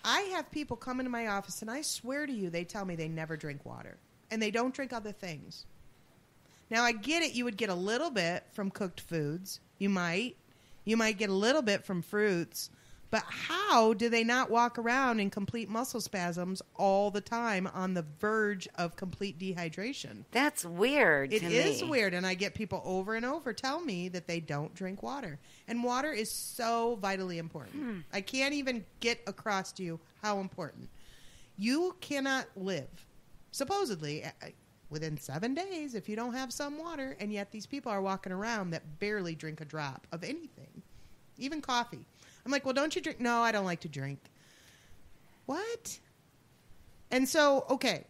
I have people come into my office, and I swear to you, they tell me they never drink water. And they don't drink other things. Now, I get it. You would get a little bit from cooked foods. You might get a little bit from fruits. But how do they not walk around in complete muscle spasms all the time on the verge of complete dehydration? That's weird to me. It is weird. And I get people over and over tell me that they don't drink water. And water is so vitally important. I can't even get across to you how important. You cannot live, supposedly, within 7 days if you don't have some water. And yet these people are walking around that barely drink a drop of anything, even coffee. I'm like, well, don't you drink? No, I don't like to drink. What? And so, okay.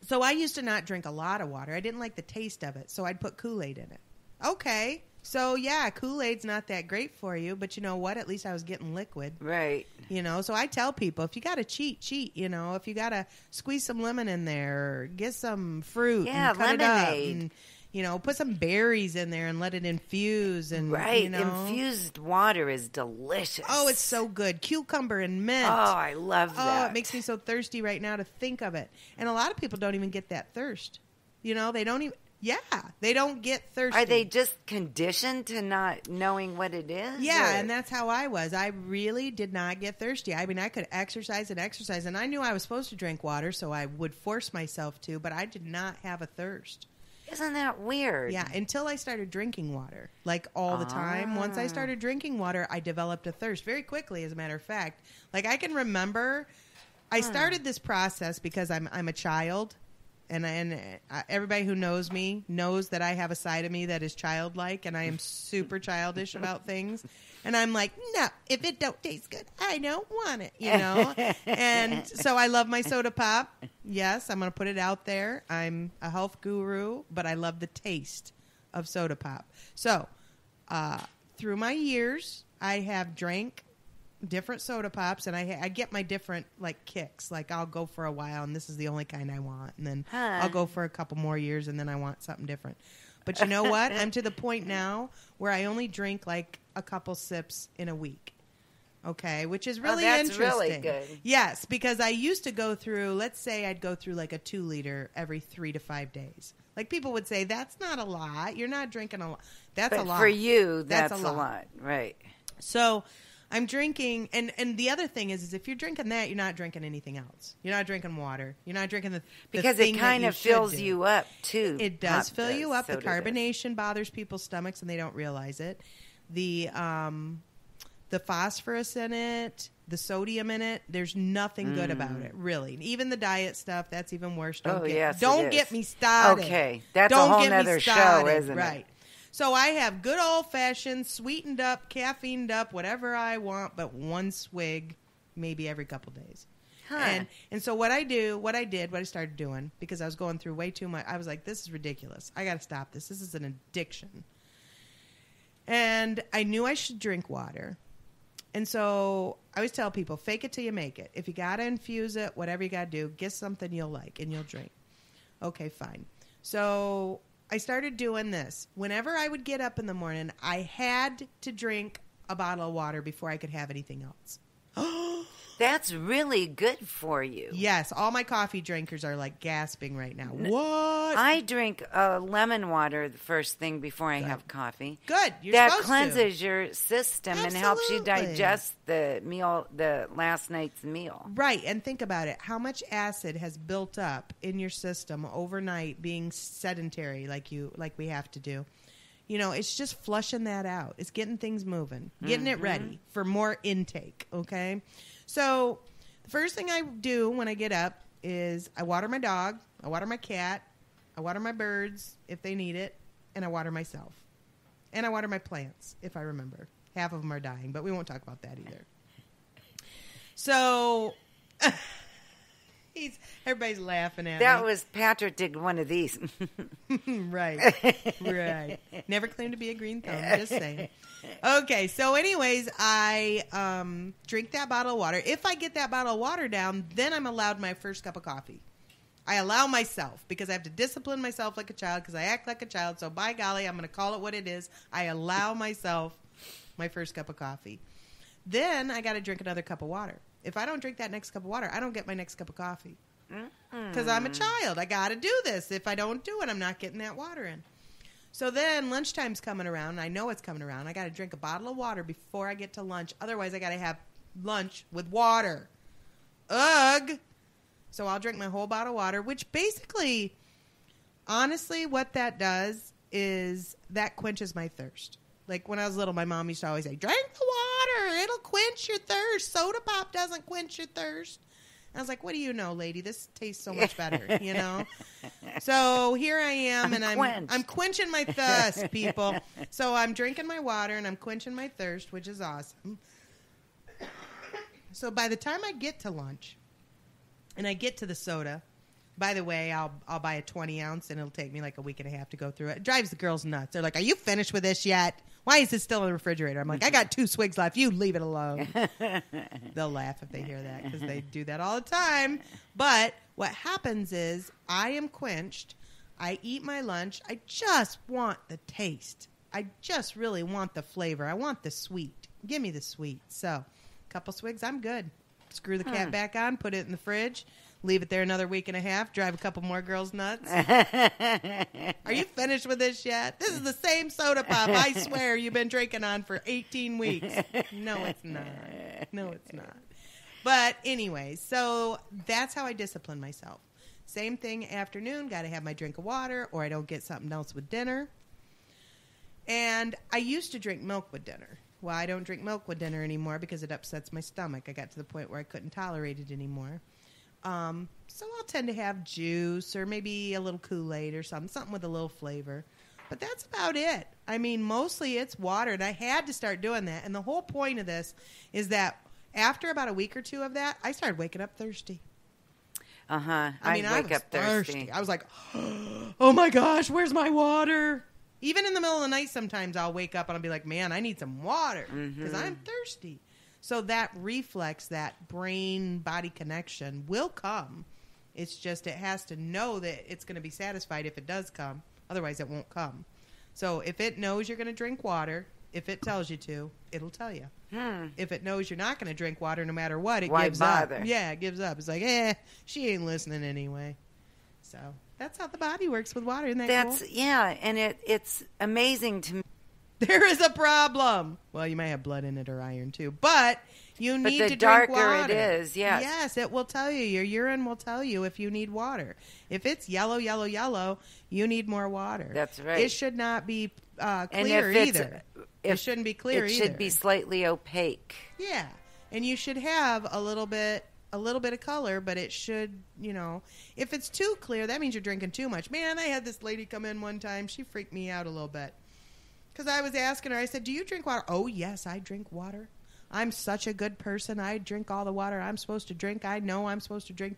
So I used to not drink a lot of water. I didn't like the taste of it, so I'd put Kool-Aid in it. Okay. So, yeah, Kool-Aid's not that great for you, but you know what? At least I was getting liquid. Right. You know, so I tell people, if you got to cheat, you know. If you got to squeeze some lemon in there or get some fruit and cut lemonade. it up and, you know, put some berries in there and let it infuse. And, right. You know. Infused water is delicious. Oh, it's so good. Cucumber and mint. Oh, I love that. Oh, it makes me so thirsty right now to think of it. And a lot of people don't even get that thirst. You know, they don't even. Yeah, they don't get thirsty. Are they just conditioned to not knowing what it is? Yeah, and that's how I was. I really did not get thirsty. I mean, I could exercise, and I knew I was supposed to drink water, so I would force myself to, but I did not have a thirst. Isn't that weird? Yeah, until I started drinking water, like all the time. Once I started drinking water, I developed a thirst very quickly, as a matter of fact. Like, I can remember I started this process because I'm a child. And everybody who knows me knows that I have a side of me that is childlike, and I am super childish about things. And I'm like, no, if it don't taste good, I don't want it, you know? And so I love my soda pop. Yes, I'm going to put it out there. I'm a health guru, but I love the taste of soda pop. So through my years, I have drank different soda pops, and I get my different, like, kicks. Like, I'll go for a while, and this is the only kind I want. And then I'll go for a couple more years, and then I want something different. But you know what? I'm to the point now where I only drink, like, a couple sips in a week. Okay? Which is really interesting. That's really good. Yes, because I used to go through, let's say I'd go through, like, a 2-liter every 3 to 5 days. Like, people would say, that's not a lot. You're not drinking a lot. That's a lot. For you, that's a lot. Right. So I'm drinking, and the other thing is if you're drinking that, you're not drinking anything else. You're not drinking water. You're not drinking the because thing it kind of fills you up too. It does fill you up. The carbonation bothers people's stomachs, and they don't realize it. The phosphorus in it, the sodium in it, there's nothing good about it, really. Even the diet stuff, that's even worse. Don't get me started. Okay, that's a whole nother show, isn't it? Right. So I have good old-fashioned, sweetened up, caffeined up, whatever I want, but one swig maybe every couple days. And so what I started doing, because I was going through way too much, I was like, this is ridiculous. I got to stop this. This is an addiction. And I knew I should drink water. And so I always tell people, fake it till you make it. If you got to infuse it, whatever you got to do, get something you'll like and you'll drink. Okay, fine. So I started doing this. Whenever I would get up in the morning, I had to drink a bottle of water before I could have anything else. That's really good for you. Yes, all my coffee drinkers are like gasping right now. What? I drink lemon water the first thing before I have coffee. Good. You're that supposed cleanses to. your system and helps you digest the meal, the last night's meal. Right, and think about it. How much acid has built up in your system overnight being sedentary like we have to do? You know, it's just flushing that out. It's getting things moving, getting it ready for more intake, okay? So the first thing I do when I get up is I water my dog, I water my cat, I water my birds if they need it, and I water myself. And I water my plants, if I remember. Half of them are dying, but we won't talk about that either. So everybody's laughing at me. That was Patrick did one of these. Right. Never claimed to be a green thumb, just saying. Okay, so anyways, I drink that bottle of water. If I get that bottle of water down, then I'm allowed my first cup of coffee. I allow myself, because I have to discipline myself like a child, because I act like a child. So by golly, I'm going to call it what it is. I allow myself my first cup of coffee. Then I got to drink another cup of water. If I don't drink that next cup of water, I don't get my next cup of coffee. Because I'm a child. I got to do this. If I don't do it, I'm not getting that water in. So then lunchtime's coming around, and I know it's coming around. I got to drink a bottle of water before I get to lunch. Otherwise, I got to have lunch with water. Ugh. So I'll drink my whole bottle of water, which basically, honestly, what that does is that quenches my thirst. Like when I was little, my mom used to always say, drink the water. It'll quench your thirst. Soda pop doesn't quench your thirst. I was like, what do you know, lady? This tastes so much better, you know? So here I am, and I'm quenching my thirst, people. So I'm drinking my water, and I'm quenching my thirst, which is awesome. So by the time I get to lunch, and I get to the soda, by the way, I'll buy a 20-ounce, and it'll take me like a week and a half to go through it. It drives the girls nuts. They're like, are you finished with this yet? Why is it still in the refrigerator? I'm like, I got 2 swigs left. You leave it alone. They'll laugh if they hear that because they do that all the time. But what happens is I am quenched. I eat my lunch. I just want the taste. I just really want the flavor. I want the sweet. Give me the sweet. So a couple swigs, I'm good. Screw the cap back on, put it in the fridge. Leave it there another week and a half. Drive a couple more girls nuts. Are you finished with this yet? This is the same soda pop, I swear, you've been drinking on for 18 weeks. No, it's not. No, it's not. But anyway, so that's how I discipline myself. Same thing afternoon. Got to have my drink of water or I don't get something else with dinner. And I used to drink milk with dinner. Well, I don't drink milk with dinner anymore because it upsets my stomach. I got to the point where I couldn't tolerate it anymore. So I'll tend to have juice or maybe a little Kool-Aid or something with a little flavor. But that's about it. I mean, mostly it's water, and I had to start doing that. And the whole point of this is that after about a week or two of that, I started waking up thirsty. I mean, I wake up thirsty. I was like, oh my gosh, where's my water? Even in the middle of the night, sometimes I'll wake up and I'll be like, man, I need some water because I'm thirsty. So that reflex, that brain-body connection will come. It's just it has to know that it's going to be satisfied if it does come. Otherwise, it won't come. So if it knows you're going to drink water, if it tells you to, it'll tell you. If it knows you're not going to drink water no matter what, it gives up. Yeah, it gives up. It's like, she ain't listening anyway. So that's how the body works with water. Isn't that cool? Yeah, and it's amazing to me. There is a problem. Well, you may have blood in it or iron too, but you need to drink water. The darker it is, yes. Yes, it will tell you. Your urine will tell you if you need water. If it's yellow, yellow, yellow, you need more water. That's right. It should not be clear either. It shouldn't be clear either. It should be slightly opaque. Yeah, and you should have a little bit of color, but it should, if it's too clear, that means you're drinking too much. Man, I had this lady come in one time. She freaked me out a little bit. Because I was asking her, I said, do you drink water? Oh, yes, I drink water. I'm such a good person. I drink all the water I'm supposed to drink. I know I'm supposed to drink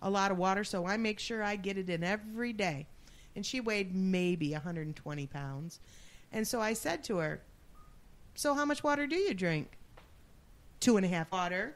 a lot of water, so I make sure I get it in every day. And she weighed maybe 120 pounds. And so I said to her, so how much water do you drink? 2.5 water.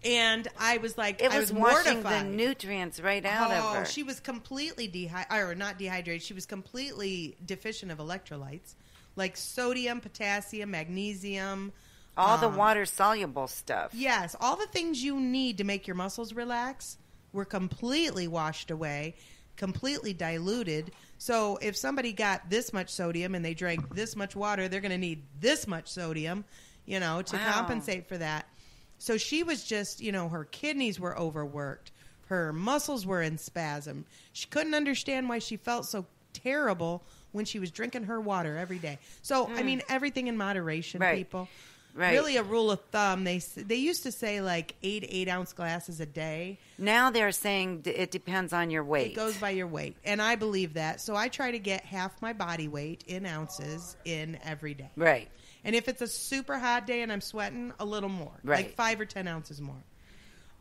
And I was like, I was washing mortified. The nutrients right out of her. She was completely not dehydrated. She was completely deficient of electrolytes, like sodium, potassium, magnesium. All the water-soluble stuff. Yes, all the things you need to make your muscles relax were completely washed away, completely diluted. So if somebody got this much sodium and they drank this much water, they're going to need this much sodium, to compensate for that. So she was just, her kidneys were overworked. Her muscles were in spasm. She couldn't understand why she felt so terrible when she was drinking her water every day. So, I mean, everything in moderation, people. Right. Really a rule of thumb. They used to say like 8 8-ounce glasses a day. Now they're saying it depends on your weight. It goes by your weight. And I believe that. So I try to get half my body weight in ounces in every day. Right. And if it's a super hot day and I'm sweating, a little more. Right. Like 5 or 10 ounces more.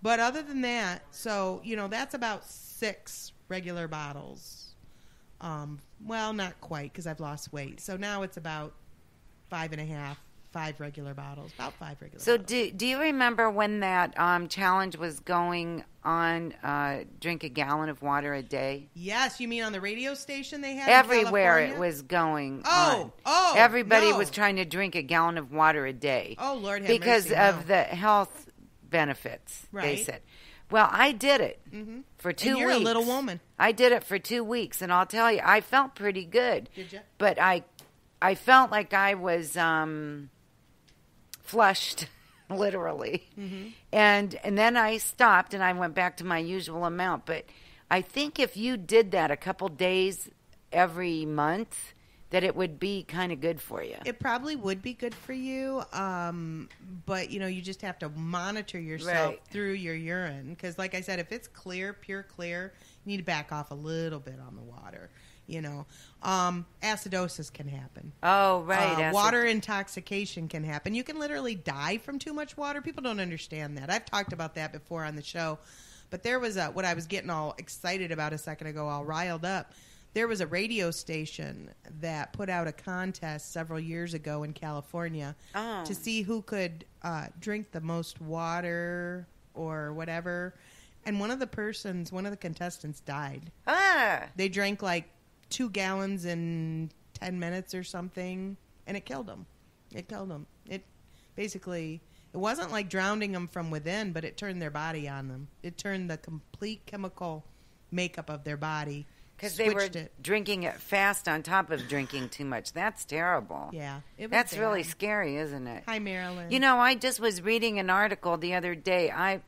But other than that, so, that's about 6 regular bottles. Well, not quite because I've lost weight. So now it's about 5.5, 5 regular bottles. About 5 regular bottles. So do you remember when that challenge was going on drink a gallon of water a day? Yes, you mean on the radio station they had Everywhere in it was going on. Oh, everybody no. was trying to drink a gallon of water a day. Oh, Lord have because mercy, of no. the health benefits, right. they said. Well, I did it for 2 weeks. You're a little woman. I did it for 2 weeks, and I'll tell you, I felt pretty good. Did you? But I felt like I was flushed, literally. And then I stopped, and I went back to my usual amount. But I think if you did that a couple days every month, that it would be kind of good for you. It probably would be good for you, but, you just have to monitor yourself through your urine. Because, like I said, if it's clear, pure clear, you need to back off a little bit on the water. Acidosis can happen. Oh, right. Water intoxication can happen. You can literally die from too much water. People don't understand that. I've talked about that before on the show. But there was what I was getting all excited about a second ago, all riled up. There was a radio station that put out a contest several years ago in California to see who could drink the most water or whatever. And one of the contestants died. They drank like 2 gallons in 10 minutes or something, and it killed them. It basically, it wasn't like drowning them from within, but it turned their body on them. It turned the complete chemical makeup of their body. Because they were drinking it fast on top of drinking too much. That's terrible. Yeah. That's really scary, isn't it? Hi, Marilyn. I just was reading an article the other day.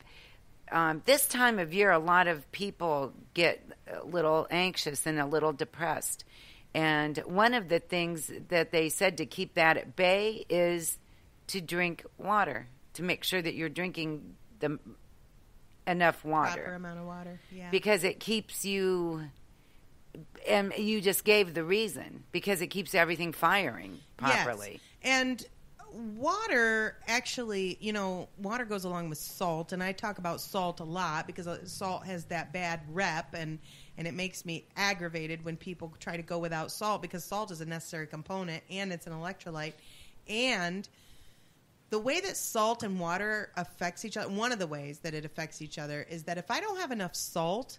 This time of year, a lot of people get a little anxious and a little depressed. And one of the things that they said to keep that at bay is to drink water, to make sure that you're drinking enough water. Proper amount of water, yeah. Because it keeps you... And you just gave the reason, because it keeps everything firing properly. Yes. And water, actually, water goes along with salt, and I talk about salt a lot because salt has that bad rep, and it makes me aggravated when people try to go without salt, because salt is a necessary component, and it's an electrolyte. And the way that salt and water affects each other, one of the ways that it affects each other is that if I don't have enough salt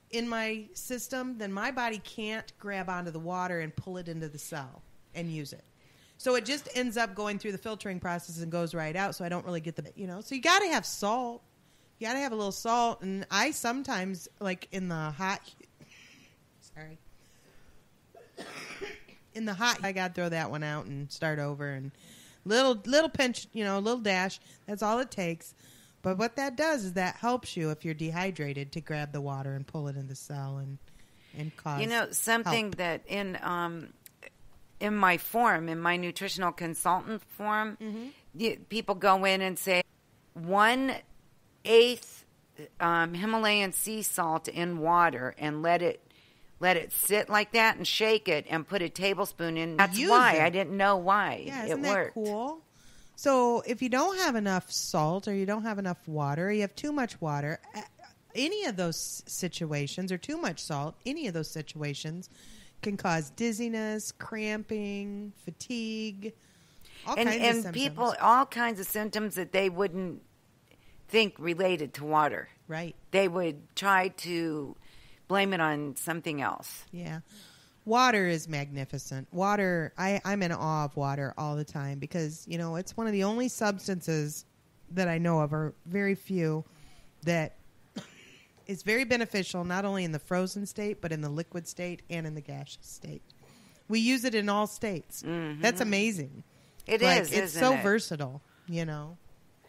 in my system, then my body can't grab onto the water and pull it into the cell and use it. So it just ends up going through the filtering process and goes right out. So I don't really get so you got to have salt. You got to have a little salt. And I sometimes, like in the hot, I got to throw that one out and start over, and little pinch, little dash. That's all it takes. But what that does is that helps you if you're dehydrated to grab the water and pull it in the cell and cause something help. That in my nutritional consultant form, people go in and say 1/8 Himalayan sea salt in water and let it sit like that and shake it and put a tablespoon in. That's why. I didn't know why it worked. That cool? So if you don't have enough salt or you don't have enough water, or you have too much water, any of those situations, or too much salt, any of those situations can cause dizziness, cramping, fatigue, all kinds of symptoms. And people, all kinds of symptoms that they wouldn't think related to water. Right. They would try to blame it on something else. Yeah. Water is magnificent. Water, I'm in awe of water all the time because, it's one of the only substances that I know of, or very few, that is very beneficial not only in the frozen state, but in the liquid state and in the gaseous state. We use it in all states. Mm-hmm. That's amazing. It is, it's so versatile,